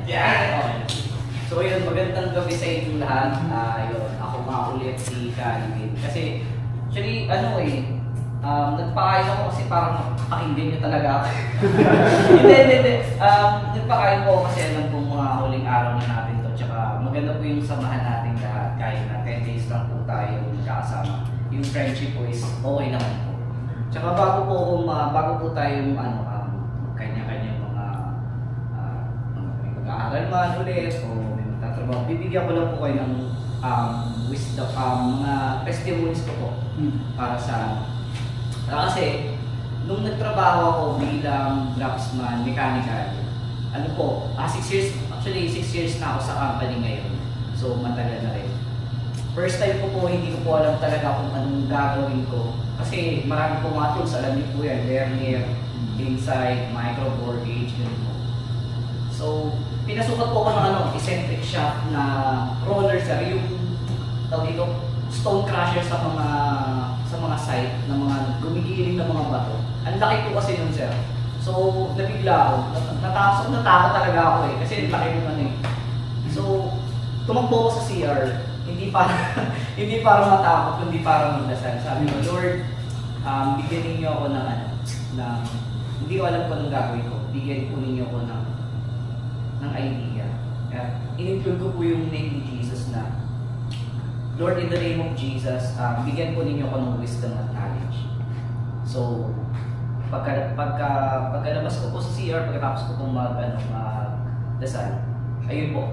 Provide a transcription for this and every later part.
Yeah! So yun, magandang gabi sa inyo lahat. Yun, ako nga ulit si Calvin. Kasi, actually, nagpakain ako kasi parang pakinggan nyo talaga ako. Hindi. Nagpakain ko kasi alam kong mga huling araw na natin to. Tsaka maganda po yung samahan natin lahat. Kahit na 10 days lang po tayo magkakasama. Yung friendship po is okay naman po. Tsaka bago po tayong kanya-kanya mga may mag-aaral man ulit o may magtatrabaho, bibigyan ko lang po kayo ng wisdom, mga testimonies ko po para sa kasi nung nagtrabaho ako bilang draftsman, mechanical, 6 years, actually 6 years na ako sa company ngayon. So matagal na rin. First time ko po, hindi ko po alam talaga kung anong gagawin ko. Kasi marami po mga tools, alam niyo po yan, vernier, inside, micro bore gauge, ganun po. So, pinasukat po ako ng eccentric shaft na roller, sir, yung tawag dito, stone crusher sa mga site ng mga gumigiling ng mga bato. Ang laki po kasi nun, sir. So, nabigla ako. Natakot talaga ako kasi laki nun . So, tumakbo ako sa CR. Hindi para matakot, kundi para magdasal. Sabi ko, Lord, bigyan ninyo ako ng hindi ko alam kung anong gagawin ko. Bigyan po ninyo ako ng idea. In-include ko po yung name ni Jesus na, Lord, in the name of Jesus, bigyan po ninyo ako ng wisdom at knowledge. So, pagkalabas ko po sa CR, pagkatapos ko pong magdasal, ayun po,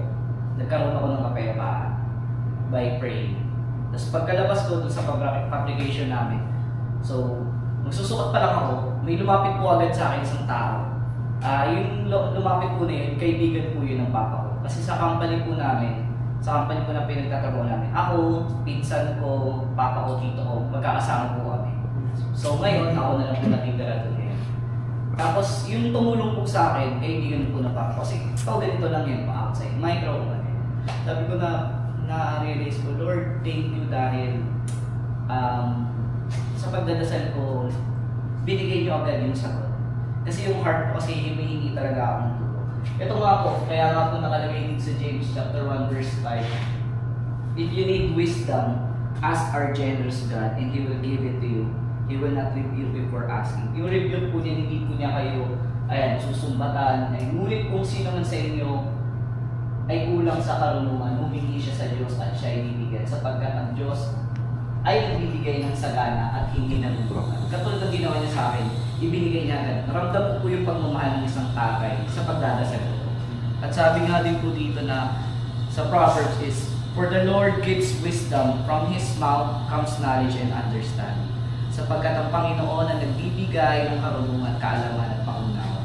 nagkaroon ako ng kapayapaan by praying. Tapos pagkalabas ko dun sa fabrication namin, so magsusukat pa lang ako, may lumapit po agad sa akin isang tao. Yung lumapit po na yun, kaibigan po yun ng papa ko. Kasi sa company po na pinagtatrabaho namin, ako, pinsan ko, papa ko, tito ko, magkakasama po kami. So ngayon, ako na lang po natitira doon ngayon. Tapos yung tumulong po sa akin, kaibigan po na papa ko. Kasi ganito lang yun, outside, micro ko. Sabi ko na-realize ko, Lord, thank you dahil sa pagdadasal ko, binigay niyo agad yung sagot. Kasi yung heart ko kasi humihingi talaga ako ng tulong. Ito nga po, kaya nga po nakalagay dito sa James chapter 1 verse 5. If you need wisdom, ask our generous God and He will give it to you. He will not rebuke before asking. Yung rebuke po niya, hindi po niya kayo susumbatan. Ngunit kung sino man sa inyo ay kulang sa karunungan, humingi siya sa Diyos at siya ay bibigyan sapagkat ang Diyos ay nagbibigay ng sagana at hindi nagugulungan. Katulad ng ginawa niya sa akin, ibinigay niya agad. Naramdam ko po yung pagmamahal ng isang tatay sa pagdadasal ko. At sabi nga din po dito na sa Proverbs is, for the Lord gives wisdom, from His mouth comes knowledge and understanding. Sapagkat ang Panginoon ang nagbibigay ng karunungan, kaalaman at pangunawa.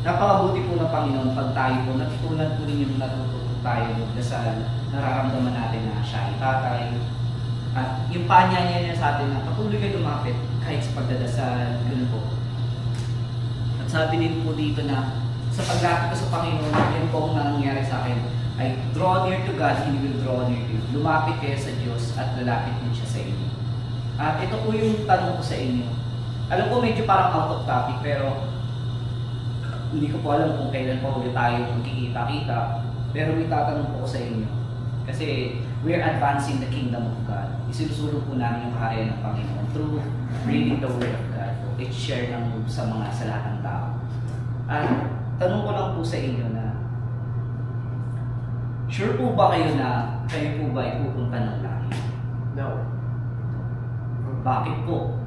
Napakabuti po ng Panginoon pag tayo po, natutunan po ninyo natutunan tayo magdasal, nararamdaman natin na siya ay tatay. At yung paanyaya niya sa atin na patuloy kayo lumapit kahit sa pagdadasal, gano'n po. At sabi din po dito na sa paglapit ko sa Panginoon, yun po ang nangyayari sa akin, ay draw near to God, He will draw near to you. Lumapit kayo sa Diyos at lalapit din siya sa inyo. At ito po yung tanong ko sa inyo. Alam ko medyo parang out of topic, pero hindi ko po alam kung kailan pa ulit tayo magkikita-kita, pero may tatanong po ko sa inyo. Kasi we're advancing the kingdom of God. Isinusulong po namin yung kaharian ng Panginoon through reading the Word of God. I-share sa lahat ng tao. At tanong ko lang po sa inyo na, sure po ba kayo na kayo po ba ay pupunta ng langit? No. Bakit po?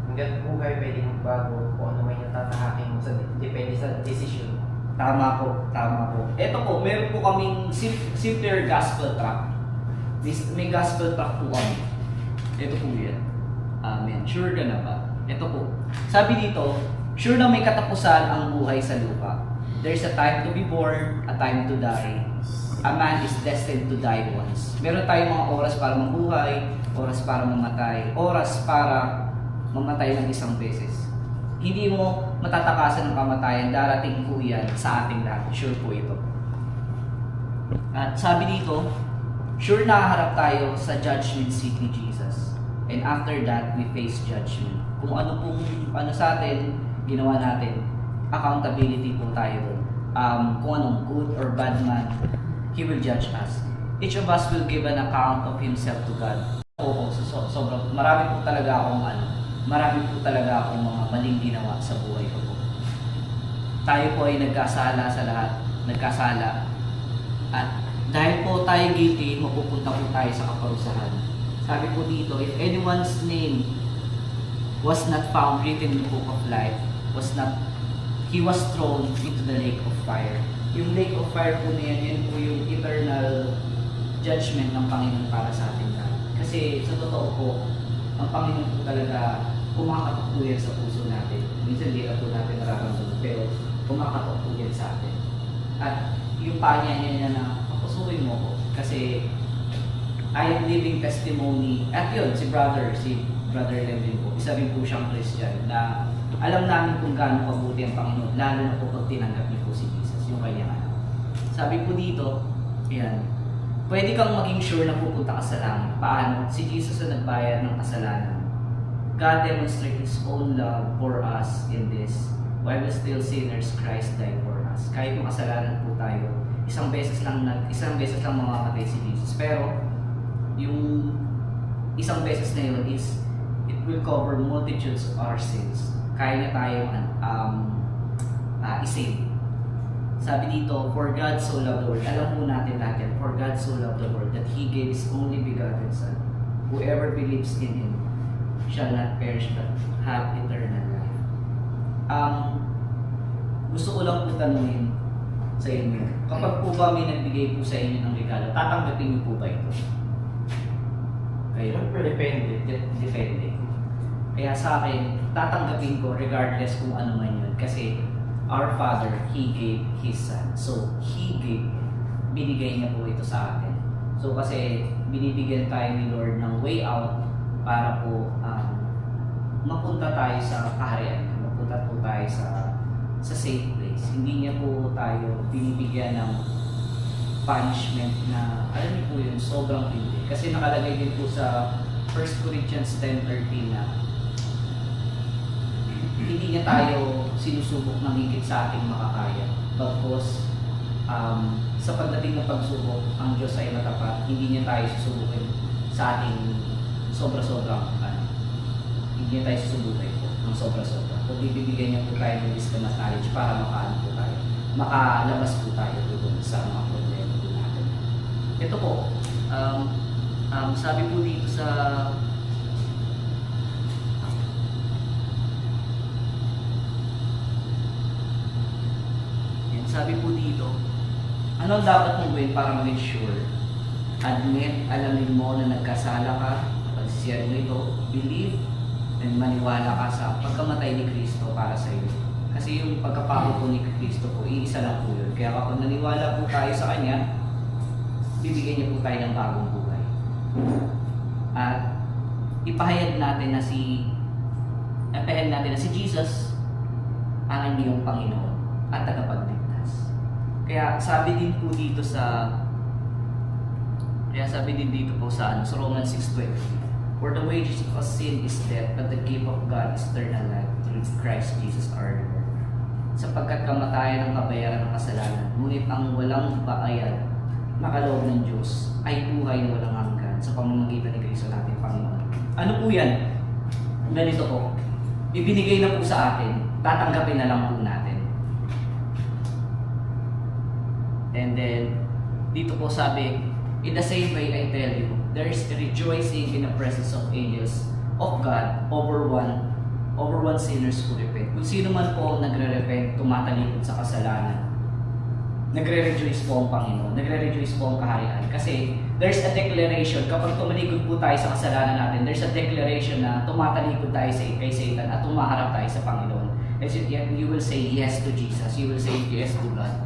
Hanggang po kayo pwedeng magbago kung ano may natatahakin mo depende sa decision. Tama po. Ito po, meron po kaming simpler gospel track. May gospel track po kami. Ito po yan. Amen. Sure ka na ba? Ito po. Sabi dito, sure na may katapusan ang buhay sa lupa. There's a time to be born, a time to die. A man is destined to die once. Meron tayong mga oras para mabuhay, oras para mamatay, oras para mamatay ng isang beses. Hindi mo matatakasan ng kamatayan, darating po yan sa ating lahat. Sure po ito. At sabi dito, sure nakaharap tayo sa judgment seat ni Jesus. And after that, we face judgment. Kung ano sa atin, ginawa natin, accountability po tayo doon. kung anong good or bad man, He will judge us. Each of us will give an account of himself to God. Oo, sobrang marami po talaga akong mga maling ginawa sa buhay ko po. Tayo po ay nagkasala sa lahat, at dahil po tayo guilty, mapupunta po tayo sa kaparusahan. Sabi po dito, if anyone's name was not found written in the book of life, he was thrown into the lake of fire. Yung lake of fire po na yan po yung eternal judgment ng Panginoon para sa atin lahat. Kasi sa totoo po, ang Panginoon po talaga kumakatok po yan sa puso natin. Minsan hindi na po natin nararamdaman, pero kumakatok po yan sa atin. At yung paanya niya na, papusukin mo ko. Kasi I am living testimony. At yun, si Brother Levin po, isa rin po siyang Christian na alam namin kung gaano kabuti ang Panginoon, lalo na po pag tinanggap niyo po si Jesus, yung kanyang anak. Sabi po dito, yan, pwede kang maging sure na pupunta ka sa langit. Paano? Si Jesus ang nagbayad ng kasalanan. God demonstrated His own love for us in this. While we're still sinners, Christ died for us. Kahit yung kasalanan po tayo, isang beses lang mamamatay si Jesus. Pero, yung isang beses na yun is, it will cover multitudes of our sins. Kaya na tayong isave. Sabi dito, for God so loved the world. Alam po natin natin, for God so loved the world that He gave His only begotten Son. Whoever believes in Him shall not perish but have eternal life. Gusto ko lang po tanungin sa inyo, kapag po ba may nagbigay po sa inyo ng regalo, tatanggapin niyo po ba ito? Kayo? Depende. Kaya sa akin, tatanggapin ko regardless kung ano man yun. Kasi our Father, He gave His Son. So, binigay niya po ito sa atin. So, kasi binibigyan tayo ni Lord ng way out para po mapunta tayo sa kaharian. Mapunta po tayo sa safe place. Hindi niya po tayo binibigyan ng punishment na, alam niyo po yun, sobrang hindi. Kasi nakalagay din po sa 1 Corinthians 10:13 na hindi niya tayo sinusubok ng higit sa ating makakaya. Bagkos, sa pagdating ng pagsubok, ang Diyos ay matapat. Hindi niya tayo susubukin sa ating sobra-sobrang hindi niya tayo susubukin po ng sobra-sobra. Kung bibigyan niya po tayo ng wisdom at knowledge para makalabas po tayo doon sa mga problema po natin. Ito po, sabi po dito sa sabi po dito, ano ang dapat mong gawin para maging sure? Admit, alamin mo na nagkasala ka, pagsisiyan mo ito, believe, and maniwala ka sa pagkamatay ni Kristo para sa iyo. Kasi yung pagkapako po ni Kristo po, iisa lang po yun. Kaya kapag naniwala po tayo sa Kanya, bibigyan niya po tayo ng bagong buhay. At ipahayag natin na si Jesus ang iyong Panginoon at tagapagligtas. Kaya sabi din dito po sa Romans 6:20, for the wages of sin is death, but the gift of God is eternal life through Christ Jesus our Lord. Sapagkat kamatayan ang kabayaran ng kasalanan, ngunit ang walang bayad na kaloob ng Diyos ay buhay na walang hanggan sa pamamagitan ni Kristo nating Panginoon. Ano po yan? Ganito po, ibinigay na po sa atin, tatanggapin na lang po natin. And then, dito po sabi, in the same way I tell you, there is rejoicing in the presence of angels of God over one sinners who repent. Kung sino man po nagre-repent, tumatalikod sa kasalanan, nagre-rejoice po ang Panginoon, nagre-rejoice po ang kaharian. Kasi there's a declaration, kapag tumalikod po tayo sa kasalanan natin, there's a declaration na tumatalikod tayo kay Satan at tumaharap tayo sa Panginoon. You will say yes to Jesus, you will say yes to God.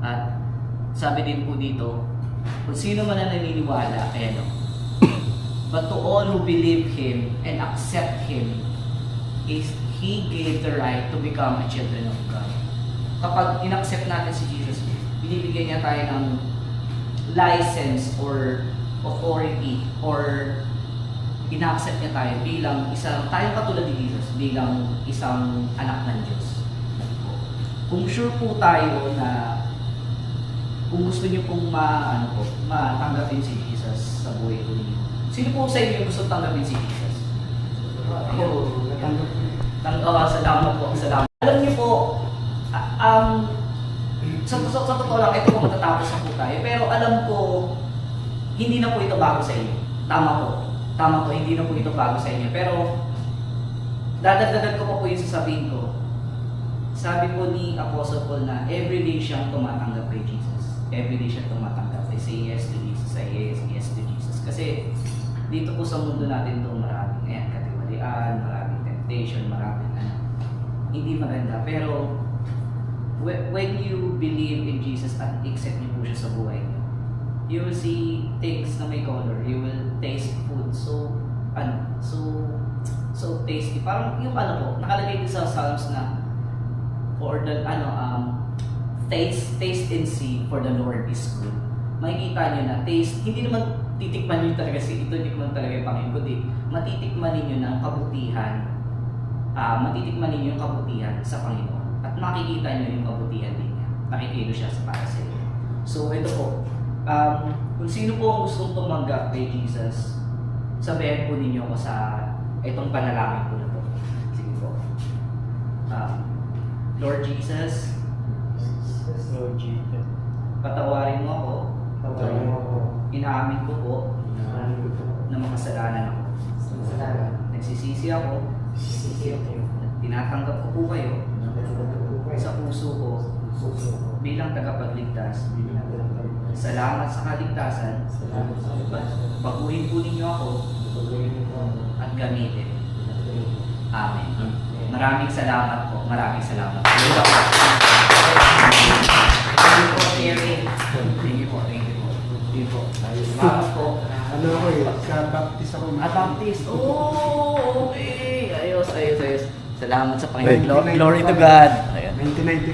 At sabi din po dito, kung sino man ang naniniwala, but to all who believe Him and accept Him, He gave the right to become a children of God. Kapag in-accept natin si Jesus, binibigyan niya tayo ng license or authority or ina-accept niya tayo bilang tayo katulad ni Jesus, bilang isang anak ng Diyos. kung sure po tayo na kung gusto niyo pong matanggapin si Jesus sa buhay ko ninyo. Sino po sa inyo gusto tanggapin si Jesus? Ako, natanggap. Salamat po, salamat. Alam niyo po, sa totoo lang, ito po matatapos na po tayo. Pero alam ko, hindi na po ito bago sa inyo. Tama po, hindi na po ito bago sa inyo. Pero, dadagdagan ko pa po yung sasabihin ko. Sabi po ni Apostle Paul na everyday siyang tumatanggap kay Jesus. Everyday siyang tumatanggap. I say yes to Jesus, I say yes to Jesus. Kasi, dito po sa mundo natin ito, maraming katiwalian, maraming temptation, maraming hindi maganda. Pero, when you believe in Jesus at accept niyo po siya sa buhay niyo, you will see things na may color. You will taste food so tasty. Parang yung po, nakalagay din sa Psalms na for the taste and see for the Lord is good. Makikita niyo na taste, hindi naman titikman niyo talaga ito tikman talaga yung Panginoon, kundi matitikman niyo ng kabutihan. Matitikman niyo yung kabutihan sa Panginoon. At makikita niyo yung kabutihan din niya. Nakikilo siya sa para sa iyo. So ito po, kung sino po ang gustong tumanggap kay Jesus, sabihin po ninyo ako sa itong panalangin ko na po. Sige po. Lord Jesus, Lord Jesus. patawarin mo ako. Patawarin mo ako. Inaamin ko po Inaamin ko po. na makasalanan ako. Salamat. Nagsisisi ako. Sisiyo kayo. Tinatanggap ko po kayo sa puso ko bilang tagapagligtas. Salamat sa kaligtasan. Baguhin po ninyo ako at gamitin. Amen. Maraming salamat po. Maraming salamat. Thank you po, Terry. Thank you po. Thank you po. Thank you po. Salamat po. Ano ako sa baptist ako. Baptist. Oh, okay. Ayos. Salamat sa Panginoon. Glory to God. Ayan. 1990.